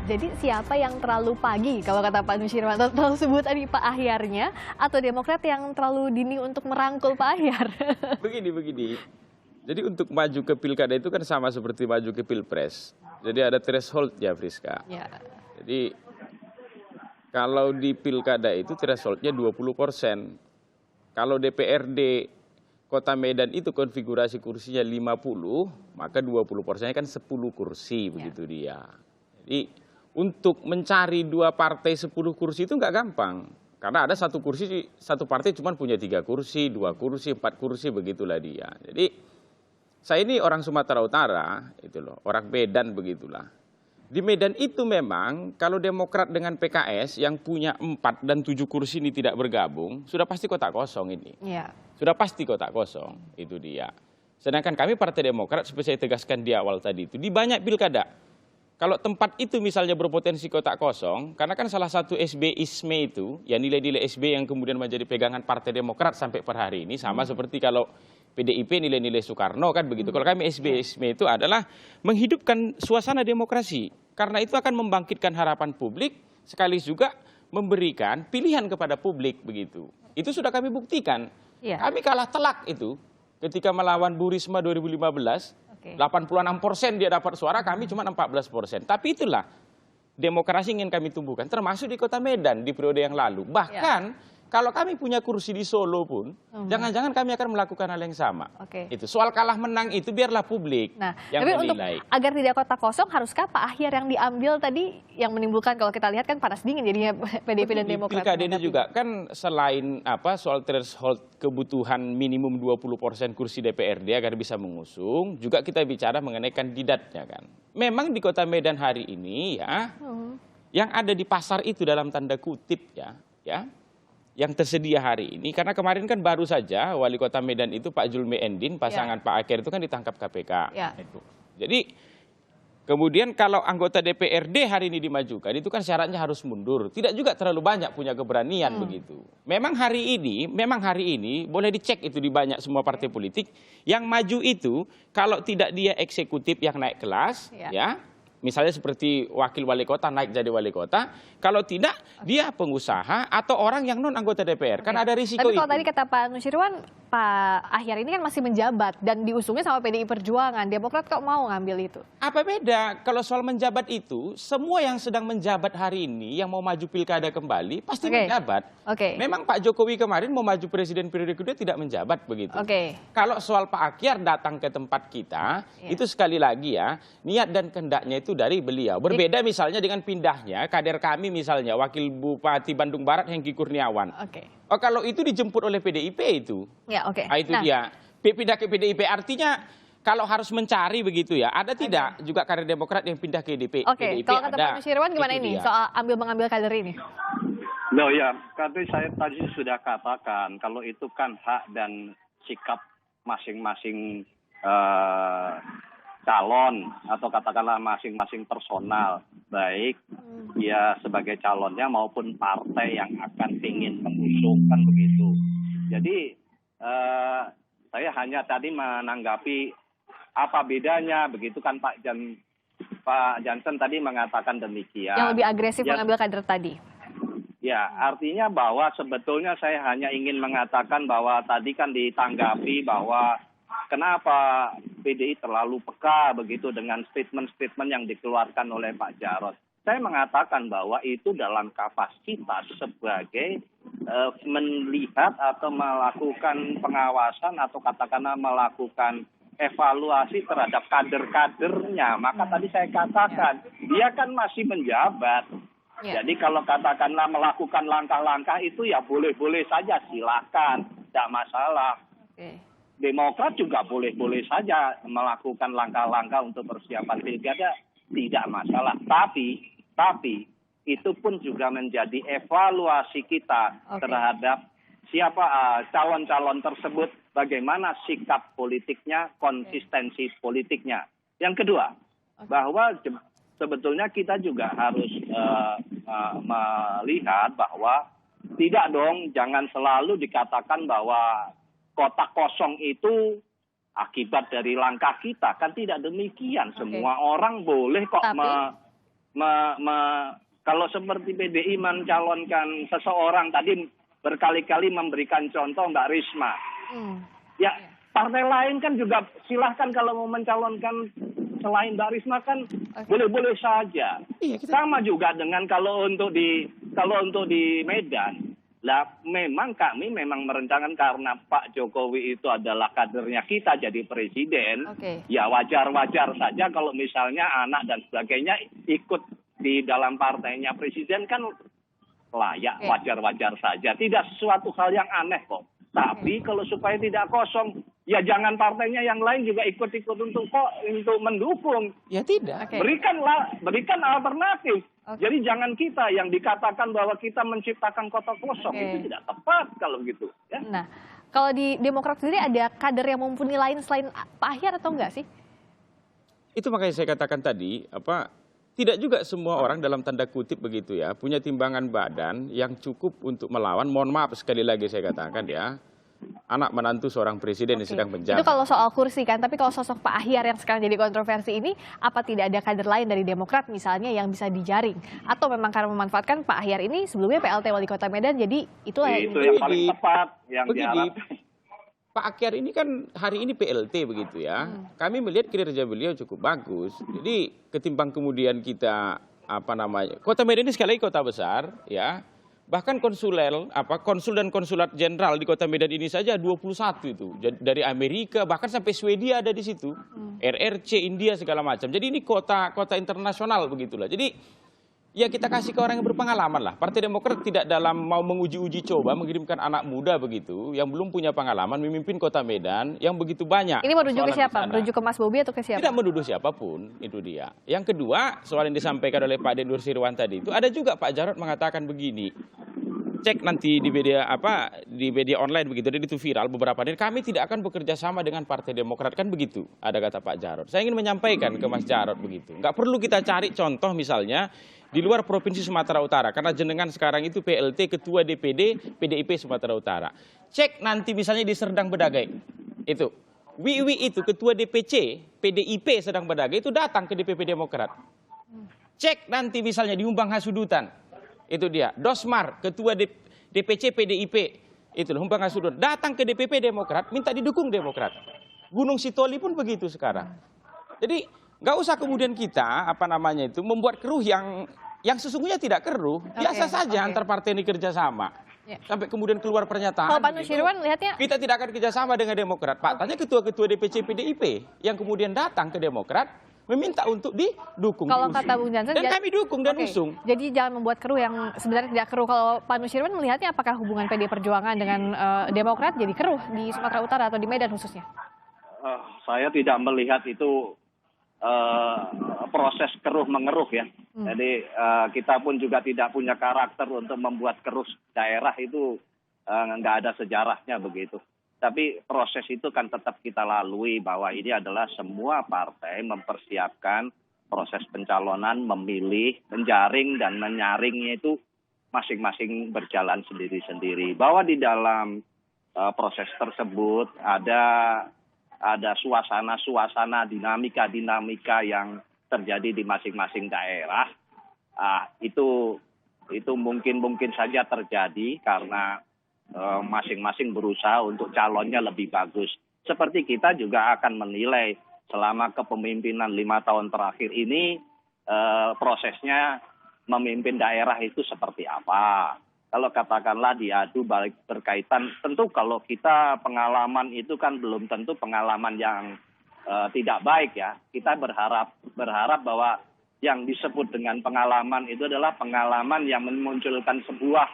Jadi siapa yang terlalu pagi kalau kata Pak Nusirwan, atau terlalu sebut tadi Pak Ahyarnya, atau Demokrat yang terlalu dini untuk merangkul Pak Ahyar? Begini. Jadi untuk maju ke pilkada itu kan sama seperti maju ke pilpres. Jadi ada threshold ya, Friska. Ya. Jadi kalau di pilkada itu thresholdnya 20%. Kalau DPRD Kota Medan itu konfigurasi kursinya 50, maka 20%-nya kan 10 kursi, begitu dia. Jadi untuk mencari dua partai 10 kursi itu nggak gampang. Karena ada satu kursi, satu partai cuma punya 3 kursi, 2 kursi, 4 kursi, begitulah dia. Jadi saya ini orang Sumatera Utara, itu loh, orang Medan begitulah. Di Medan itu memang kalau Demokrat dengan PKS yang punya 4 dan 7 kursi ini tidak bergabung, sudah pasti kotak kosong ini. Ya. Sudah pasti kotak kosong, itu dia. Sedangkan kami Partai Demokrat, seperti saya tegaskan di awal tadi itu, di banyak pilkada. Kalau tempat itu misalnya berpotensi kotak kosong, karena kan salah satu SB-isme itu, ya nilai-nilai SB yang kemudian menjadi pegangan Partai Demokrat sampai per hari ini, sama seperti kalau PDIP nilai-nilai Soekarno kan begitu. Kalau kami SB-isme itu adalah menghidupkan suasana demokrasi. Karena itu akan membangkitkan harapan publik, sekaligus juga memberikan pilihan kepada publik begitu. Itu sudah kami buktikan. Ya. Kami kalah telak itu ketika melawan Bu Risma 2015. 86% dia dapat suara, kami cuma 14%. Tapi itulah demokrasi ingin kami tumbuhkan, termasuk di Kota Medan di periode yang lalu. Bahkan kalau kami punya kursi di Solo pun, jangan-jangan kami akan melakukan hal yang sama. Itu soal kalah menang itu biarlah publik yang menilai. Untuk agar tidak kotak kosong, haruskah Pak Ahyar yang diambil tadi yang menimbulkan, kalau kita lihat kan panas dingin jadinya PDIP dan Demokrat. Pilkada ini juga kan selain soal threshold kebutuhan minimum 20% kursi DPRD agar bisa mengusung, juga kita bicara mengenai kandidatnya kan. Memang di Kota Medan hari ini ya, yang ada di pasar itu dalam tanda kutip ya, yang tersedia hari ini, karena kemarin kan baru saja Wali Kota Medan itu Pak Julmi Endin, pasangan Pak Aker itu kan ditangkap KPK. Jadi kemudian kalau anggota DPRD hari ini dimajukan, itu kan syaratnya harus mundur. Tidak juga terlalu banyak punya keberanian begitu. Memang hari ini boleh dicek itu di banyak semua partai politik, yang maju itu kalau tidak dia eksekutif yang naik kelas, ya. Misalnya seperti wakil wali kota naik jadi wali kota, kalau tidak dia pengusaha atau orang yang non anggota DPR, kan ada risiko itu. Tapi kalau tadi kata Pak Nusirwan, Pak Ahyar ini kan masih menjabat dan diusungnya sama PDI Perjuangan, Demokrat kok mau ngambil itu? Apa beda? Kalau soal menjabat itu, semua yang sedang menjabat hari ini, yang mau maju pilkada kembali, pasti menjabat. Memang Pak Jokowi kemarin mau maju presiden periode kedua tidak menjabat begitu. Kalau soal Pak Ahyar datang ke tempat kita, itu sekali lagi ya, niat dan kehendaknya itu dari beliau. Berbeda misalnya dengan pindahnya kader kami misalnya Wakil Bupati Bandung Barat Hengki Kurniawan. Oh, kalau itu dijemput oleh PDIP itu. Itu dia. Pindah ke PDIP artinya kalau harus mencari begitu ya. Ada tidak juga kader Demokrat yang pindah ke PDIP? Kalau kata Pak Nusirwan gimana ini soal mengambil kader ini? Loh ya, karena saya tadi sudah katakan kalau itu kan hak dan sikap masing-masing calon atau katakanlah masing-masing personal, baik dia sebagai calonnya maupun partai yang akan ingin mengusung kan begitu. Jadi saya hanya tadi menanggapi apa bedanya begitu kan Pak Jansen tadi mengatakan demikian. Yang lebih agresif mengambil kader tadi. Ya, artinya bahwa sebetulnya saya hanya ingin mengatakan bahwa tadi kan ditanggapi bahwa kenapa PDI terlalu peka begitu dengan statement-statement yang dikeluarkan oleh Pak Jarod. Saya mengatakan bahwa itu dalam kapasitas sebagai melihat atau melakukan pengawasan atau katakanlah melakukan evaluasi terhadap kader-kadernya. Maka tadi saya katakan, dia kan masih menjabat. Jadi kalau katakanlah melakukan langkah-langkah itu ya boleh-boleh saja, silakan, tidak masalah. Demokrat juga boleh-boleh saja melakukan langkah-langkah untuk persiapan pilkada, tidak masalah. Tapi itu pun juga menjadi evaluasi kita terhadap siapa calon-calon tersebut, bagaimana sikap politiknya, konsistensi politiknya. Yang kedua, bahwa sebetulnya kita juga harus melihat bahwa tidak dong, jangan selalu dikatakan bahwa kotak kosong itu akibat dari langkah kita. Kan tidak demikian. Semua orang boleh kok kalau seperti PDI mencalonkan seseorang tadi berkali-kali memberikan contoh Mbak Risma. Ya, partai lain kan juga silahkan kalau mau mencalonkan selain Mbak Risma kan boleh-boleh saja. Sama juga dengan kalau untuk di Medan. Lah, memang kami merencanakan karena Pak Jokowi itu adalah kadernya kita jadi presiden. Ya wajar-wajar saja kalau misalnya anak dan sebagainya ikut di dalam partainya presiden kan layak, wajar-wajar saja. Tidak sesuatu hal yang aneh kok. Tapi kalau supaya tidak kosong, ya jangan partainya yang lain juga ikut-ikut untuk mendukung. Ya tidak. Berikan alternatif. Jadi jangan kita yang dikatakan bahwa kita menciptakan kota kosong. Itu tidak tepat kalau gitu. Ya. Nah, kalau di Demokrat sendiri ada kader yang mumpuni lain selain Pak Ahyar atau enggak sih? Itu makanya saya katakan tadi, tidak juga semua orang dalam tanda kutip begitu ya, punya timbangan badan yang cukup untuk melawan. Mohon maaf sekali lagi saya katakan ya, anak menantu seorang presiden yang sedang menjabat. Itu kalau soal kursi kan, tapi kalau sosok Pak Ahyar yang sekarang jadi kontroversi ini, apa tidak ada kader lain dari Demokrat misalnya yang bisa dijaring? Atau memang karena memanfaatkan Pak Ahyar ini sebelumnya PLT Wali Kota Medan, jadi itulah itu yang paling tepat yang diharapkan. Pak Ahyar ini kan hari ini PLT begitu ya. Kami melihat kinerja beliau cukup bagus. Jadi ketimbang kemudian kita Kota Medan ini sekali lagi kota besar ya. Bahkan konsul dan konsulat jenderal di Kota Medan ini saja 21 itu. Dari Amerika bahkan sampai Swedia ada di situ. RRC India segala macam. Jadi ini kota internasional begitulah. Jadi ya kita kasih ke orang yang berpengalaman lah. Partai Demokrat tidak dalam mau menguji-uji coba mengirimkan anak muda begitu yang belum punya pengalaman memimpin Kota Medan yang begitu banyak. Ini merujuk ke siapa? Merujuk ke Mas Bobi atau ke siapa? Tidak menuduh siapapun, itu dia. Yang kedua, soal yang disampaikan oleh Pak Denur Sirwan tadi itu ada juga Pak Jarod mengatakan begini. Cek nanti di media online begitu, dan itu viral beberapa hari. Kami tidak akan bekerja sama dengan Partai Demokrat, kan begitu. Ada kata Pak Jarod. Saya ingin menyampaikan ke Mas Jarod begitu. Nggak perlu kita cari contoh misalnya di luar Provinsi Sumatera Utara, karena jenengan sekarang itu PLT Ketua DPD PDIP Sumatera Utara. Cek nanti misalnya di Serdang Bedagai, itu Wiwi itu Ketua DPC PDIP Serdang Bedagai itu datang ke DPP Demokrat. Cek nanti misalnya di Humbang Hasudutan, itu dia Dosmar Ketua DPC PDIP itu Humbang Hasudutan datang ke DPP Demokrat minta didukung Demokrat. Gunung Sitoli pun begitu sekarang. Jadi nggak usah kemudian kita membuat keruh yang sesungguhnya tidak keruh, biasa saja antar partai ini kerjasama. Sampai kemudian keluar pernyataan. Kalau Pak Nusirwan lihatnya kita tidak akan kerjasama dengan Demokrat. Pak, tanya ketua-ketua DPC PDIP yang kemudian datang ke Demokrat meminta untuk didukung. Kalau kata Bung Jansen, dan kami dukung dan usung. Jadi jangan membuat keruh yang sebenarnya tidak keruh. Kalau Pak Nusirwan melihatnya apakah hubungan PD Perjuangan dengan Demokrat jadi keruh di Sumatera Utara atau di Medan khususnya? Saya tidak melihat itu proses keruh mengeruh ya. Jadi kita pun juga tidak punya karakter untuk membuat keruh daerah itu nggak ada sejarahnya begitu. Tapi proses itu kan tetap kita lalui bahwa ini adalah semua partai mempersiapkan proses pencalonan, memilih, menjaring dan menyaringnya itu masing-masing berjalan sendiri-sendiri. Bahwa di dalam proses tersebut ada suasana-suasana, dinamika-dinamika yang terjadi di masing-masing daerah. Itu mungkin saja terjadi karena masing-masing berusaha untuk calonnya lebih bagus. Seperti kita juga akan menilai selama kepemimpinan 5 tahun terakhir ini prosesnya memimpin daerah itu seperti apa. Kalau katakanlah diadu balik berkaitan, tentu kalau kita pengalaman itu kan belum tentu pengalaman yang tidak baik ya. Kita berharap bahwa yang disebut dengan pengalaman itu adalah pengalaman yang memunculkan sebuah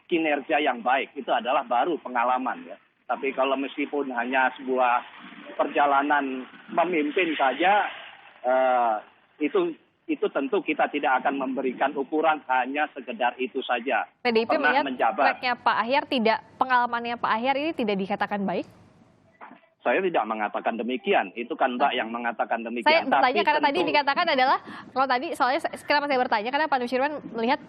kinerja yang baik. Itu adalah baru pengalaman ya. Tapi kalau meskipun hanya sebuah perjalanan memimpin saja, itu tentu kita tidak akan memberikan ukuran hanya sekedar itu saja. PDIP melihat menjabat. Pengalamannya Pak Ahyar ini tidak dikatakan baik? Saya tidak mengatakan demikian. Itu kan Mbak yang mengatakan demikian. Saya bertanya karena tadi dikatakan adalah, kalau tadi soalnya kenapa saya bertanya, karena Pak Nusirwan melihat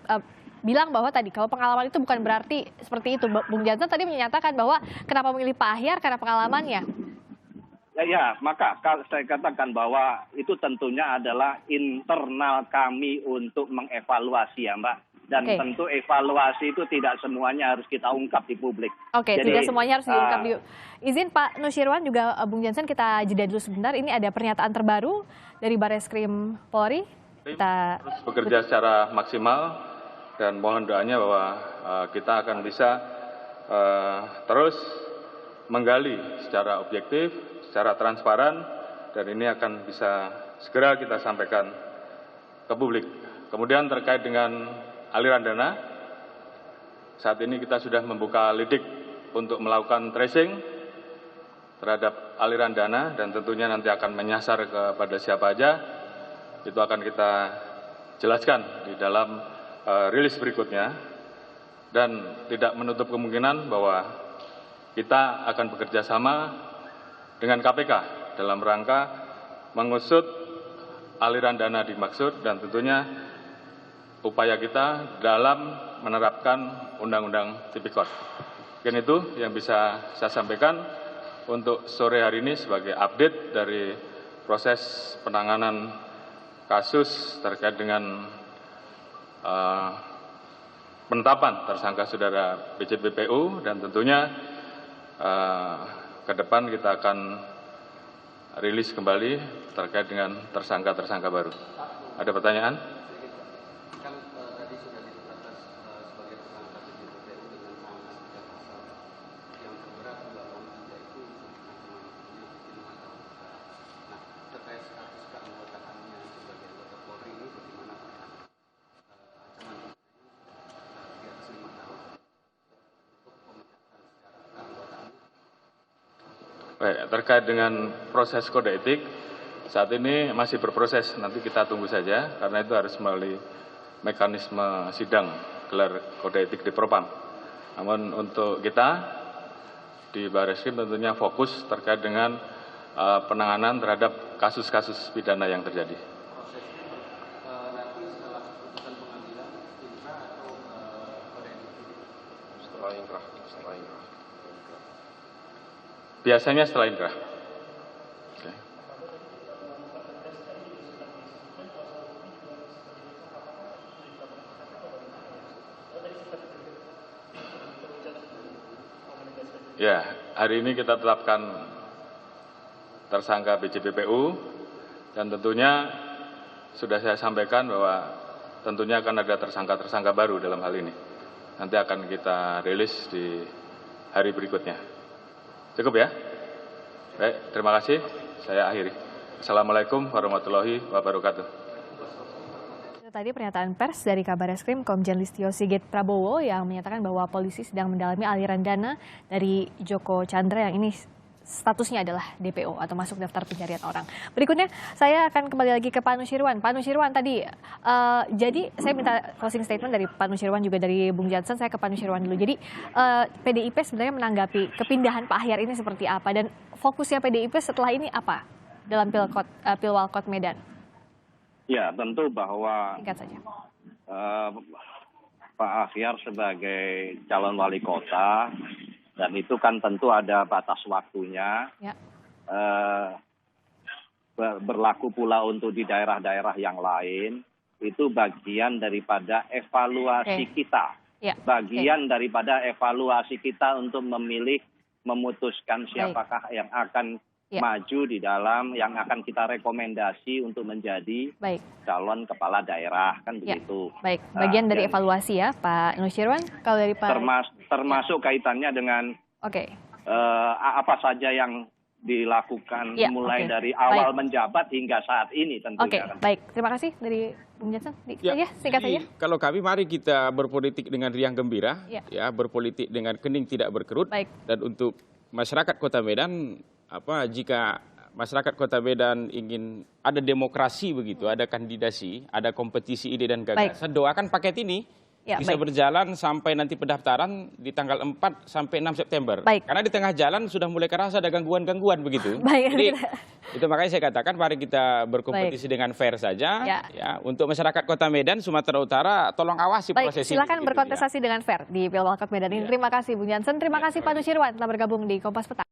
bilang bahwa tadi kalau pengalaman itu bukan berarti seperti itu. Bung Jansen tadi menyatakan bahwa kenapa memilih Pak Ahyar karena pengalamannya. Maka saya katakan bahwa itu tentunya adalah internal kami untuk mengevaluasi ya Mbak. Dan tentu evaluasi itu tidak semuanya harus kita ungkap di publik. Tidak semuanya harus diungkap di... Izin Pak Nusirwan juga Bung Jansen, kita jeda dulu sebentar. Ini ada pernyataan terbaru dari Bareskrim Polri. Kita terus bekerja secara maksimal dan mohon doanya bahwa kita akan bisa terus menggali secara objektif, secara transparan, dan ini akan bisa segera kita sampaikan ke publik. Kemudian terkait dengan aliran dana, saat ini kita sudah membuka lidik untuk melakukan tracing terhadap aliran dana dan tentunya nanti akan menyasar kepada siapa aja. Itu akan kita jelaskan di dalam rilis berikutnya dan tidak menutup kemungkinan bahwa kita akan bekerja sama dengan KPK dalam rangka mengusut aliran dana dimaksud dan tentunya upaya kita dalam menerapkan Undang-Undang Tipikor. Mungkin itu yang bisa saya sampaikan untuk sore hari ini sebagai update dari proses penanganan kasus terkait dengan penetapan tersangka saudara BCPPU dan tentunya ke depan kita akan rilis kembali terkait dengan tersangka-tersangka baru. Ada pertanyaan? Baik, terkait dengan proses kode etik, saat ini masih berproses, nanti kita tunggu saja, karena itu harus melalui mekanisme sidang gelar kode etik di Propam. Namun untuk kita di Bareskrim tentunya fokus terkait dengan penanganan terhadap kasus-kasus pidana yang terjadi. Setelah inkrah. Biasanya setelah inkrah. Ya, hari ini kita tetapkan tersangka BCPPU dan tentunya sudah saya sampaikan bahwa tentunya akan ada tersangka-tersangka baru dalam hal ini. Nanti akan kita rilis di hari berikutnya. Cukup ya? Baik, terima kasih. Saya akhiri. Assalamualaikum warahmatullahi wabarakatuh. Tadi pernyataan pers dari Kabareskrim Komjen Listio Sigit Prabowo yang menyatakan bahwa polisi sedang mendalami aliran dana dari Joko Chandra yang ini statusnya adalah DPO atau masuk daftar pencarian orang. Berikutnya saya akan kembali lagi ke Pak Nusirwan. Pak Nusirwan tadi, jadi saya minta closing statement dari Pak Nusirwan juga dari Bung Jansen, saya ke Pak Nusirwan dulu. Jadi PDIP sebenarnya menanggapi kepindahan Pak Ahyar ini seperti apa dan fokusnya PDIP setelah ini apa dalam Pilwalkot Medan? Ya, tentu bahwa Singkat saja. Pak Ahyar sebagai calon wali kota, dan itu kan tentu ada batas waktunya. Ya. Berlaku pula untuk di daerah-daerah yang lain, itu bagian daripada evaluasi kita. Ya. Bagian daripada evaluasi kita untuk memilih, memutuskan siapakah yang akan maju di dalam, yang akan kita rekomendasi untuk menjadi calon kepala daerah, kan begitu. Baik, bagian dari evaluasi ya Pak Nusirwan. Kalau dari Pak termasuk kaitannya dengan apa saja yang dilakukan mulai dari awal menjabat hingga saat ini tentunya. Baik, terima kasih dari Bung Jansen. Singkat saja. Kalau kami mari kita berpolitik dengan riang gembira, ya berpolitik dengan kening tidak berkerut. Dan untuk masyarakat Kota Medan, jika masyarakat Kota Medan ingin ada demokrasi begitu, ada kandidasi, ada kompetisi ide dan gagasan, doakan paket ini bisa berjalan sampai nanti pendaftaran di tanggal 4 sampai 6 September. Karena di tengah jalan sudah mulai kerasa ada gangguan-gangguan begitu. Jadi itu makanya saya katakan mari kita berkompetisi dengan fair saja. Ya, untuk masyarakat Kota Medan, Sumatera Utara, tolong awasi proses ini. Silakan berkontestasi dengan fair di Pilwalkot Medan ini. Terima kasih Bung Jansen, terima kasih Pak Nusirwan telah bergabung di Kompas Petang.